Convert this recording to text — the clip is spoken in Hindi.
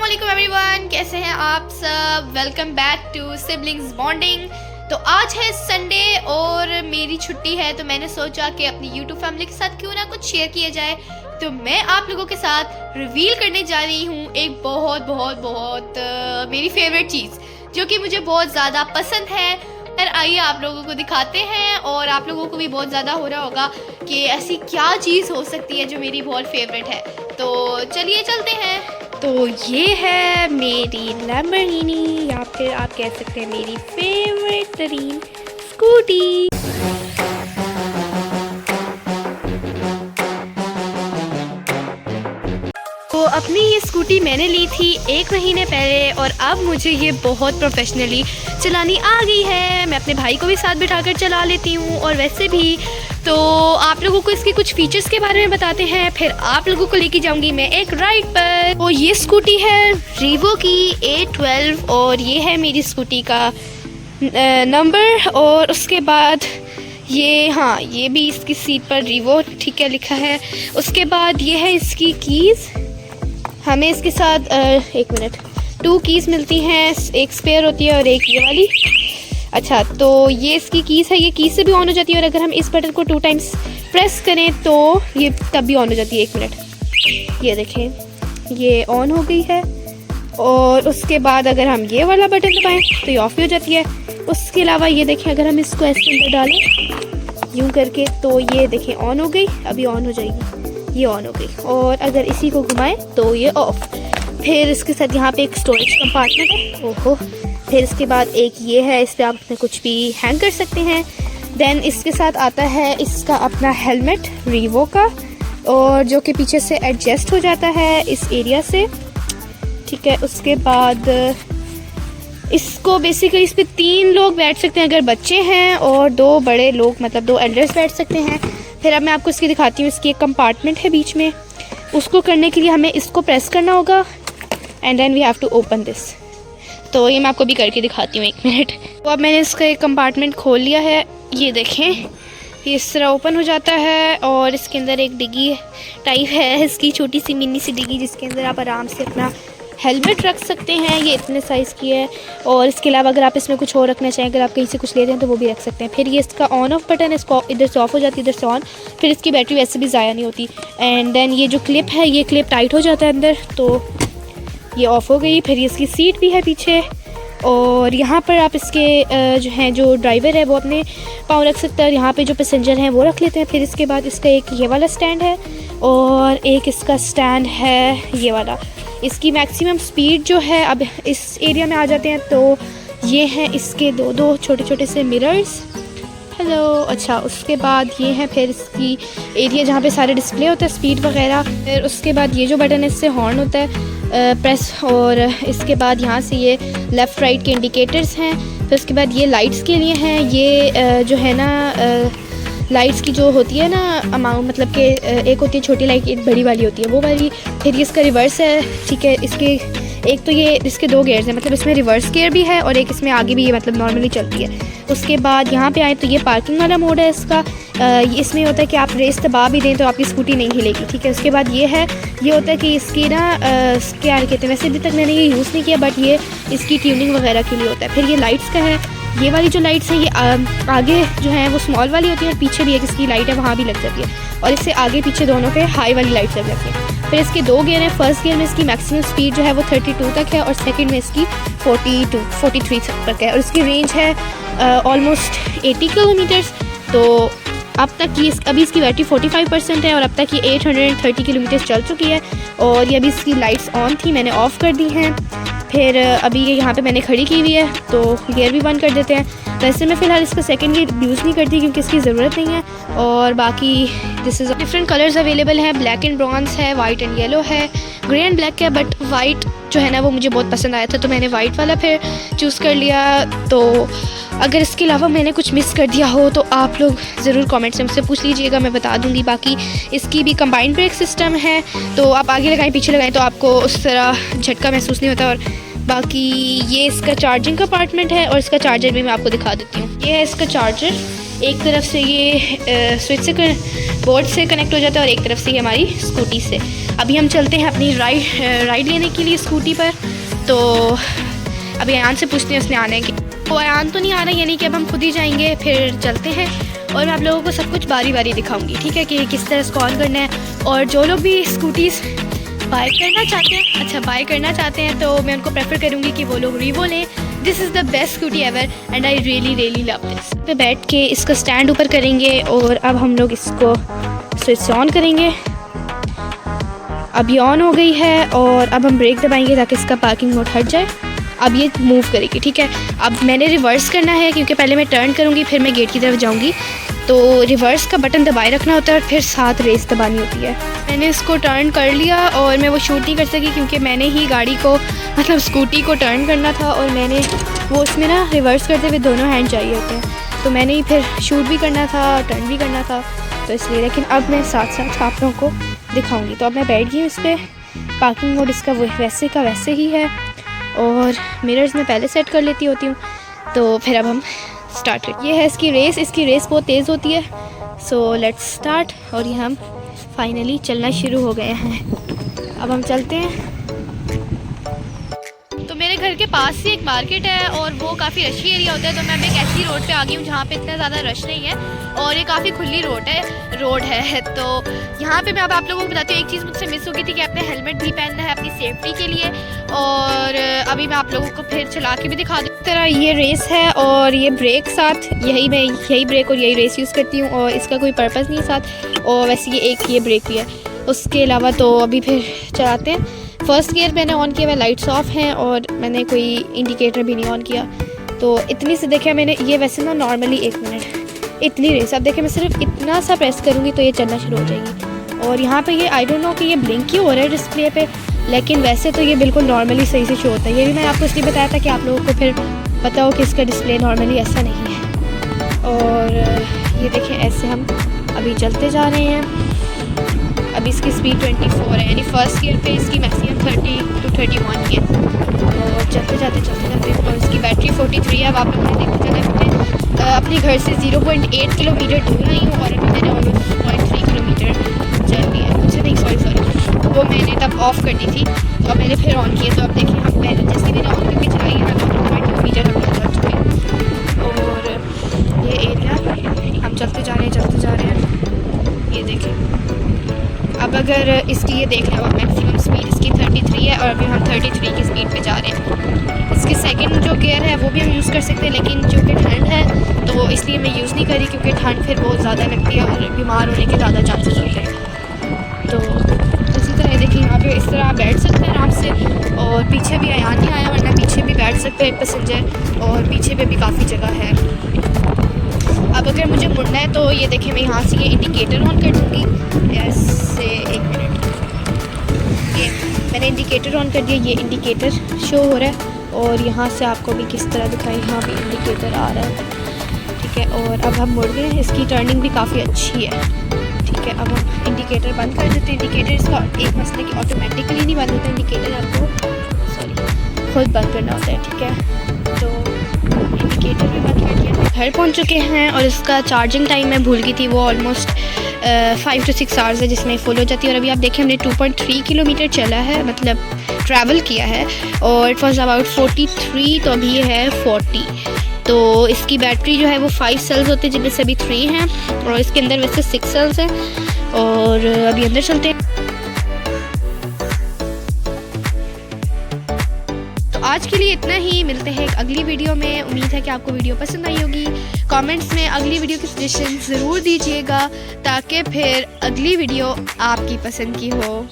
अस्सलामुअलैकुम एवरीवन, कैसे हैं आप सब। Welcome back to siblings bonding. तो आज है संडे और मेरी छुट्टी है, तो मैंने सोचा कि अपनी यूट्यूब फैमिली के साथ क्यों ना कुछ शेयर किया जाए। तो मैं आप लोगों के साथ रिवील करने जा रही हूँ एक बहुत मेरी फेवरेट चीज़ जो कि मुझे बहुत ज़्यादा पसंद है। फिर आइए आप लोगों को दिखाते हैं और आप लोगों को भी बहुत ज़्यादा हो रहा होगा कि ऐसी क्या चीज़ हो सकती है जो मेरी बहुत फेवरेट है। तो चलिए चलते हैं। तो ये है मेरी लैम्बोर्गिनी या फिर आप कह सकते हैं मेरी फेवरेट तरीन स्कूटी। तो अपनी ये स्कूटी मैंने ली थी 1 महीने पहले और अब मुझे ये बहुत प्रोफेशनली चलानी आ गई है। मैं अपने भाई को भी साथ बिठाकर चला लेती हूँ और वैसे भी तो आप लोगों को इसके कुछ फीचर्स के बारे में बताते हैं, फिर आप लोगों को लेके जाऊंगी मैं एक राइड पर। तो ये स्कूटी है रीवो की A12 और ये है मेरी स्कूटी का नंबर। और उसके बाद ये भी इसकी सीट पर रीवो ठीक है लिखा है। उसके बाद ये है इसकी कीज़। हमें इसके साथ 1 मिनट 2 कीज़ मिलती हैं, एक स्पेयर होती है और एक ये वाली। अच्छा, तो ये इसकी कीज़ है, ये कीज़ से भी ऑन हो जाती है और अगर हम इस बटन को 2 टाइम्स प्रेस करें तो ये तब भी ऑन हो जाती है। 1 मिनट, ये देखें ये ऑन हो गई है। और उसके बाद अगर हम ये वाला बटन दबाएं तो ये ऑफ भी हो जाती है। उसके अलावा ये देखें अगर हम इसको ऐसे अंदर डालें यूँ करके तो ये देखें ऑन हो गई, अभी ऑन हो जाएगी, ये ऑन हो गई। और अगर इसी को घुमाएं तो ये ऑफ। फिर इसके साथ यहाँ पे एक स्टोरेज कंपार्टमेंट है। ओहो, फिर इसके बाद एक ये है, इस पर आप अपने कुछ भी हैंग कर सकते हैं। देन इसके साथ आता है इसका अपना हेलमेट रीवो का, और जो कि पीछे से एडजस्ट हो जाता है इस एरिया से, ठीक है। उसके बाद इसको बेसिकली इस पर 3 लोग बैठ सकते हैं अगर बच्चे हैं, और 2 बड़े लोग मतलब 2 एल्डर्स बैठ सकते हैं। फिर अब मैं आपको इसकी दिखाती हूँ। इसकी एक कंपार्टमेंट है बीच में, उसको करने के लिए हमें इसको प्रेस करना होगा and then we have to open this. तो ये मैं आपको भी करके दिखाती हूँ 1 मिनट। तो अब मैंने इसका एक कंपार्टमेंट खोल लिया है, ये देखें ये इस तरह ओपन हो जाता है। और इसके अंदर एक डिग्गी टाइप है, इसकी छोटी सी मिनी सी डिग्गी, जिसके अंदर आप आराम से अपना हेलमेट रख सकते हैं। ये इतने साइज़ की है। और इसके अलावा अगर आप इसमें कुछ और रखना चाहें, अगर आप कहीं से कुछ ले रहे हैं तो वो भी रख सकते हैं। फिर ये इसका ऑन ऑफ बटन है, इसको इधर से ऑफ हो जाती है, इधर से ऑन। फिर इसकी बैटरी वैसे भी ज़ाया नहीं होती। एंड देन ये जो क्लिप है, ये क्लिप टाइट हो जाता है अंदर, तो ये ऑफ़ हो गई। फिर ये इसकी सीट भी है पीछे, और यहाँ पर आप इसके जो ड्राइवर है वो अपने पाँव रख सकता है, और यहाँ पे जो पैसेंजर हैं वो रख लेते हैं। फिर इसके बाद इसका एक ये वाला स्टैंड है और एक इसका स्टैंड है ये वाला। इसकी मैक्सिमम स्पीड जो है, अब इस एरिया में आ जाते हैं तो ये हैं इसके 2 छोटे छोटे से मिरर्स। हेलो, अच्छा उसके बाद ये है फिर इसकी एरिया जहाँ पे सारे डिस्प्ले होता है स्पीड वगैरह। फिर उसके बाद ये जो बटन है इससे हॉर्न होता है प्रेस, और इसके बाद यहाँ से ये लेफ़्ट राइट के इंडिकेटर्स हैं। फिर उसके बाद ये लाइट्स के लिए हैं, ये जो है ना लाइट्स की जो होती है ना अमाउंट, मतलब कि एक होती है छोटी लाइट, एक बड़ी वाली होती है वो वाली। फिर ये इसका रिवर्स है, ठीक है। इसके एक तो ये इसके 2 गियर्स हैं, मतलब इसमें रिवर्स गियर भी है और एक इसमें आगे भी ये मतलब नॉर्मली चलती है। उसके बाद यहाँ पे आए तो ये पार्किंग वाला मोड है इसका। इसमें होता है कि आप रेस दबा भी दें तो आपकी स्कूटी नहीं हिलेगी, ठीक है। उसके बाद ये है, ये होता है कि इसकी ना क्या कहते हैं, वैसे अभी तक मैंने ये यूज़ नहीं किया, बट ये इसकी ट्यूनिंग वगैरह के लिए होता है। फिर ये लाइट्स का है, ये वाली जो लाइट्स हैं ये आगे जो है वो स्मॉल वाली होती है, और पीछे भी एक इसकी लाइट है वहाँ भी लग जाती है, और इससे आगे पीछे दोनों पे हाई वाली लाइट्स लग जाती है। फिर इसके 2 गियर हैं। फर्स्ट गियर में इसकी मैक्सिमम स्पीड जो है वो 32 तक है, और सेकंड में इसकी 43 तक है, और इसकी रेंज है ऑलमोस्ट 80 किलोमीटर्स। तो अब तक ये अभी इसकी बैटरी 45% है, और अब तक ये 830 किलोमीटर चल चुकी है। और ये अभी इसकी लाइट्स ऑन थी, मैंने ऑफ़ कर दी हैं। फिर अभी ये यहाँ पे मैंने खड़ी की हुई है, तो गियर भी बंद कर देते हैं। वैसे मैं फ़िलहाल इसका सेकंड गियर यूज़ नहीं करती क्योंकि इसकी ज़रूरत नहीं है। और बाकी this is different colours available हैं, ब्लैक एंड ब्रॉन्ज है, वाइट एंड येलो है, ग्रे एंड ब्लैक है, बट वाइट जो है ना वो मुझे बहुत पसंद आया था तो मैंने वाइट वाला फिर चूज़ कर लिया। तो अगर इसके अलावा मैंने कुछ मिस कर दिया हो तो आप लोग ज़रूर कमेंट से मुझसे पूछ लीजिएगा, मैं बता दूंगी। बाकी इसकी भी कंबाइंड ब्रेक सिस्टम है, तो आप आगे लगाएं पीछे लगाएं तो आपको उस तरह झटका महसूस नहीं होता। और बाकी ये इसका चार्जिंग कंपार्टमेंट है, और इसका चार्जर भी मैं आपको दिखा देती हूँ। ये है इसका चार्जर, एक तरफ से ये स्विच से बोर्ड से कनेक्ट हो जाता है और एक तरफ से ये हमारी स्कूटी से। अभी हम चलते हैं अपनी राइड लेने के लिए स्कूटी पर। तो अभी अयान से पूछते हैं उसने आने की। तो अयान तो नहीं आ रहा, यानी कि अब हम खुद ही जाएंगे। फिर चलते हैं और मैं आप लोगों को सब कुछ बारी बारी दिखाऊंगी, ठीक है, कि किस तरह इसको ऑन करना है। और जो लोग भी स्कूटीज़ बाय करना चाहते हैं तो मैं उनको प्रेफर करूँगी कि वो लोग रीवो लें। This is the best scooty ever and I really love this. पे बैठ के इसका स्टैंड ऊपर करेंगे और अब हम लोग इसको स्विच ऑन करेंगे। अब ये ऑन हो गई है और अब हम ब्रेक दबाएंगे ताकि इसका पार्किंग मोड हट जाए। अब ये मूव करेगी, ठीक है। अब मैंने रिवर्स करना है क्योंकि पहले मैं टर्न करूँगी फिर मैं गेट की तरफ जाऊँगी। तो रिवर्स का बटन दबाए रखना होता है और फिर साथ रेस दबानी होती है। मैंने इसको टर्न कर लिया और मैं वो शूट नहीं कर सकी क्योंकि मैंने ही गाड़ी को मतलब स्कूटी को टर्न करना था और मैंने वो उसमें ना रिवर्स करते हुए दोनों हैंड चाहिए होते हैं, तो मैंने ही फिर शूट भी करना था टर्न भी करना था, तो इसलिए। लेकिन अब मैं साथ साथ आप लोगों को दिखाऊँगी। तो अब मैं बैठ गई हूँ इस पर। पार्किंग मोड इसका वैसे का वैसे ही है और मिरर्स में पहले सेट कर लेती होती हूँ। तो फिर अब हम स्टार्ट करें। ये है इसकी रेस बहुत तेज़ होती है। So let's start. और ये हम फाइनली चलना शुरू हो गए हैं। अब हम चलते हैं। तो मेरे घर के पास ही एक मार्केट है और वो काफ़ी रशी एरिया होता है, तो मैं एक ऐसी रोड पे आ गई हूँ जहाँ पे इतना ज़्यादा रश नहीं है और ये काफ़ी खुली रोड है। तो यहाँ पे मैं अब आप लोगों को बताती हूँ, एक चीज़ मुझसे मिस हो गई थी कि आपने हेलमेट भी पहनना है अपनी सेफ्टी के लिए। और अभी मैं आप लोगों को फिर चला के भी दिखा दूँ। इस तरह ये रेस है और ये ब्रेक साथ यही ब्रेक और यही रेस यूज़ करती हूँ और इसका कोई पर्पज़ नहीं साथ। और वैसे ये ब्रेक भी है। उसके अलावा तो अभी फिर चलाते हैं। फर्स्ट गियर मैंने ऑन किया हुआ, लाइट्स ऑफ हैं और मैंने कोई इंडिकेटर भी नहीं ऑन किया। तो इतनी से देखा मैंने, ये वैसे ना नॉर्मली 1 मिनट इतनी रेस। अब देखिए मैं सिर्फ इतना सा प्रेस करूँगी तो ये चलना शुरू हो जाएगी। और यहाँ पे ये आई डोंट नो कि ये ब्लिंक क्यों हो रहा है डिस्प्ले पे, लेकिन वैसे तो ये बिल्कुल नॉर्मली सही से शो होता है। ये भी मैंने आपको इसलिए बताया था कि आप लोगों को फिर पता हो कि इसका डिस्प्ले नॉर्मली ऐसा नहीं है। और ये देखें ऐसे हम अभी चलते जा रहे हैं। अभी इसकी स्पीड 24 है, यानी फर्स्ट गियर पे इसकी मैक्सिमम 30 to 31 है। और चलते जाते और इसकी बैटरी 43 है। अब आप लोगों ने देखा चला मैंने अपने घर से 0.8 किलोमीटर दूर आई हूँ और अभी मैंने ऑलमोस्ट 0.3 किलोमीटर चल ली है। मुझे नहीं सॉरी वो मैंने तब ऑफ़ कर दी थी तो अब मैंने फिर ऑन किया। तो अब देखिए हम पहले जैसे मैंने ऑन करके चलाई है ना, 2 किलोमीटर हम चल चुके हैं। और ये एरिया हम चलते जा रहे हैं। ये देखें अब अगर इसकी ये देख लें, मैक्सिमम स्पीड इसकी 33 है और अभी हम 33 की स्पीड पे जा रहे हैं। इसके सेकंड जो गियर है वो भी हम यूज़ कर सकते हैं, लेकिन चूँकि ठंड है तो इसलिए मैं यूज़ नहीं करी क्योंकि ठंड फिर बहुत ज़्यादा लगती है और बीमार होने के ज़्यादा चांसेस होते हैं। तो इसी तरह देखिए यहाँ पे इस तरह आप बैठ सकते हैं आराम से। और पीछे भी अयान नहीं आया, वरना पीछे भी बैठ सकते हैं एक पैसेंजर, और पीछे पे भी काफ़ी जगह है। अब अगर मुझे मुड़ना है तो ये देखिए मैं यहाँ से ये इंडिकेटर ऑन कर दूँगी ऐसे। 1 मिनट, ये मैंने इंडिकेटर ऑन कर दिया। ये इंडिकेटर शो हो रहा है और यहाँ से आपको भी किस तरह दिखाई, यहाँ भी इंडिकेटर आ रहा है, ठीक है। और अब हम मुड़ गए। इसकी टर्निंग भी काफ़ी अच्छी है, ठीक है। अब हम इंडिकेटर बंद कर देते हैं। इंडिकेटर इसका एक मसले कि ऑटोमेटिकली नहीं बंद होता, इंडिकेटर आपको खुद बंद करना होता है, ठीक है। तो इंडिकेटर भी बंद कर दिया। घर पहुंच चुके हैं और इसका चार्जिंग टाइम मैं भूल गई थी, वो ऑलमोस्ट 5 to 6 आवर्स है जिसमें फुल हो जाती है। और अभी आप देखिए हमने 2.3 किलोमीटर चला है, मतलब ट्रैवल किया है। और इट वॉज अबाउट 43, तो अभी ये है 40। तो इसकी बैटरी जो है वो 5 सेल्स होते हैं जिनमें से अभी 3 हैं और इसके अंदर वैसे 6 सेल्स हैं। और अभी अंदर चलते हैं। आज के लिए इतना ही, मिलते हैं एक अगली वीडियो में। उम्मीद है कि आपको वीडियो पसंद आई होगी। कमेंट्स में अगली वीडियो की सजेशन ज़रूर दीजिएगा ताकि फिर अगली वीडियो आपकी पसंद की हो।